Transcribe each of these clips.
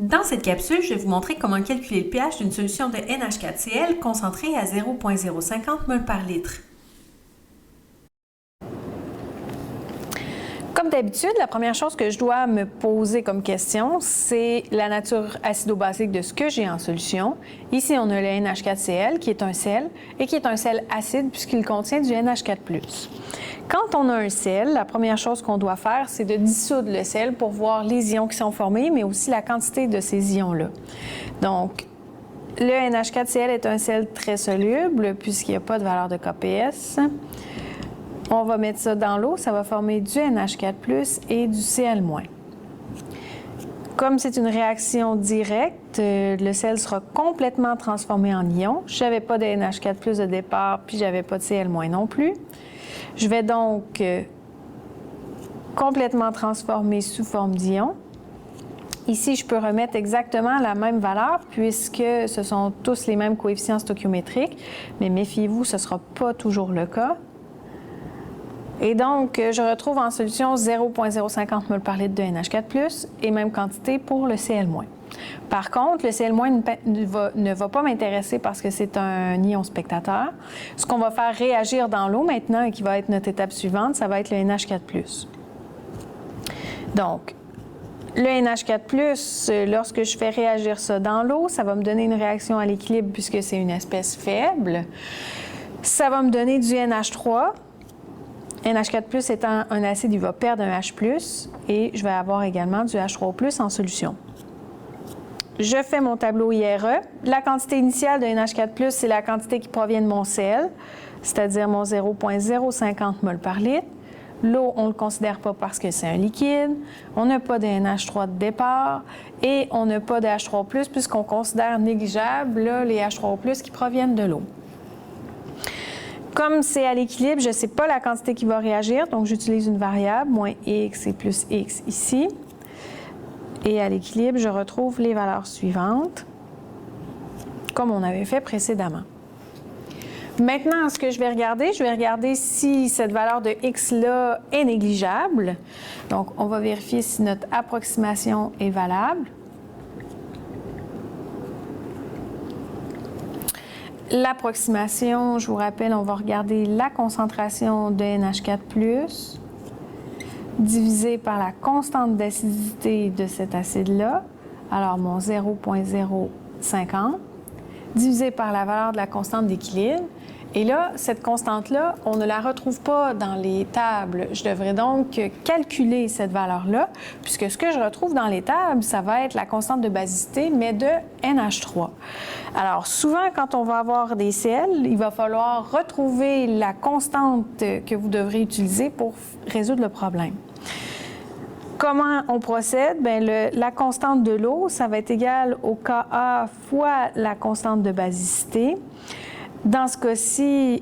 Dans cette capsule, je vais vous montrer comment calculer le pH d'une solution de NH4Cl concentrée à 0,050 mol par litre. Comme d'habitude, la première chose que je dois me poser comme question, c'est la nature acido-basique de ce que j'ai en solution. Ici, on a le NH4Cl qui est un sel et qui est un sel acide puisqu'il contient du NH4+. Quand on a un sel, la première chose qu'on doit faire, c'est de dissoudre le sel pour voir les ions qui sont formés, mais aussi la quantité de ces ions-là. Donc, le NH4Cl est un sel très soluble puisqu'il n'y a pas de valeur de KPS. On va mettre ça dans l'eau, ça va former du NH4+, et du Cl-. Comme c'est une réaction directe, le sel sera complètement transformé en ion. Je n'avais pas de NH4+ de départ, puis je n'avais pas de Cl- non plus. Je vais donc complètement transformer sous forme d'ion. Ici, je peux remettre exactement la même valeur puisque ce sont tous les mêmes coefficients stoichiométriques, mais méfiez-vous, ce ne sera pas toujours le cas. Et donc, je retrouve en solution 0,050 mol par litre de NH4+, et même quantité pour le Cl-. Par contre, le Cl- ne va pas m'intéresser parce que c'est un ion spectateur. Ce qu'on va faire réagir dans l'eau maintenant et qui va être notre étape suivante, ça va être le NH4+. Donc, le NH4+, lorsque je fais réagir ça dans l'eau, ça va me donner une réaction à l'équilibre puisque c'est une espèce faible. Ça va me donner du NH3. NH4+ étant un acide, il va perdre un H+, et je vais avoir également du H3O+ en solution. Je fais mon tableau IRE. La quantité initiale de NH4+, c'est la quantité qui provient de mon sel, c'est-à-dire mon 0,050 mol par litre. L'eau, on ne le considère pas parce que c'est un liquide. On n'a pas de NH3 de départ et on n'a pas de H3O+, puisqu'on considère négligeable là, les H3O+ qui proviennent de l'eau. Comme c'est à l'équilibre, je ne sais pas la quantité qui va réagir, donc j'utilise une variable, moins x et plus x ici. Et à l'équilibre, je retrouve les valeurs suivantes, comme on avait fait précédemment. Maintenant, ce que je vais regarder si cette valeur de x-là est négligeable. Donc, on va vérifier si notre approximation est valable. L'approximation, je vous rappelle, on va regarder la concentration de NH4+, divisé par la constante d'acidité de cet acide-là, alors mon 0,050, divisé par la valeur de la constante d'équilibre. Et là, cette constante-là, on ne la retrouve pas dans les tables. Je devrais donc calculer cette valeur-là, puisque ce que je retrouve dans les tables, ça va être la constante de basicité, mais de NH3. Alors, souvent, quand on va avoir des sels, il va falloir retrouver la constante que vous devrez utiliser pour résoudre le problème. Comment on procède? Bien, la constante de l'eau, ça va être égal au Ka fois la constante de basicité. Dans ce cas-ci,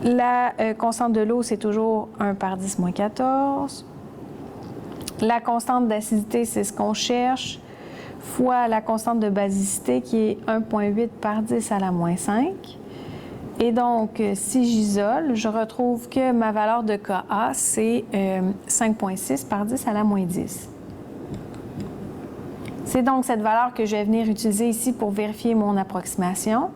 la constante de l'eau, c'est toujours 1 par 10 moins 14. La constante d'acidité, c'est ce qu'on cherche, fois la constante de basicité qui est 1,8 par 10 à la moins 5. Et donc, si j'isole, je retrouve que ma valeur de Ka, c'est 5,6 par 10 à la moins 10. C'est donc cette valeur que je vais venir utiliser ici pour vérifier mon approximation.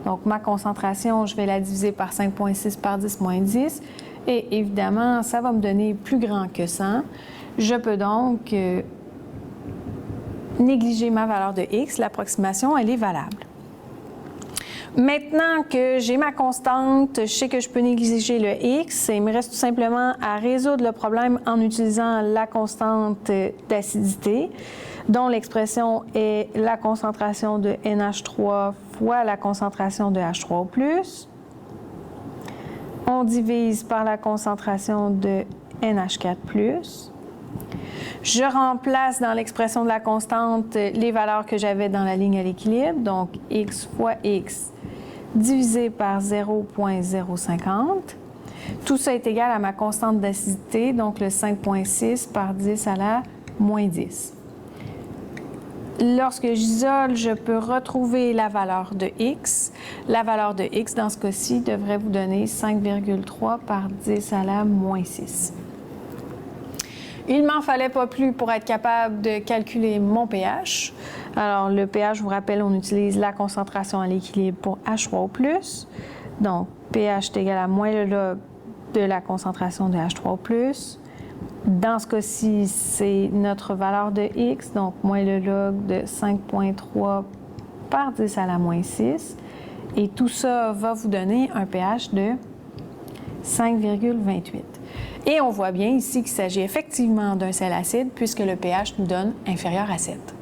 Donc, ma concentration, je vais la diviser par 5,6 par 10 moins 10. Et évidemment, ça va me donner plus grand que 100. Je peux donc négliger ma valeur de x. L'approximation, elle est valable. Maintenant que j'ai ma constante, je sais que je peux négliger le x. Il me reste tout simplement à résoudre le problème en utilisant la constante d'acidité, dont l'expression est la concentration de NH3 fois la concentration de H3O+. On divise par la concentration de NH4+. Je remplace dans l'expression de la constante les valeurs que j'avais dans la ligne à l'équilibre, donc x fois x divisé par 0,050. Tout ça est égal à ma constante d'acidité, donc le 5,6 par 10 à la moins 10. Lorsque j'isole, je peux retrouver la valeur de x. La valeur de x, dans ce cas-ci, devrait vous donner 5,3 par 10 à la moins 6. Il m'en fallait pas plus pour être capable de calculer mon pH. Alors, le pH, je vous rappelle, on utilise la concentration à l'équilibre pour H3O+. Donc, pH est égal à moins le log de la concentration de H3O+. Dans ce cas-ci, c'est notre valeur de X, donc moins le log de 5,3 par 10 à la moins 6. Et tout ça va vous donner un pH de 5,28. Et on voit bien ici qu'il s'agit effectivement d'un sel acide puisque le pH nous donne inférieur à 7.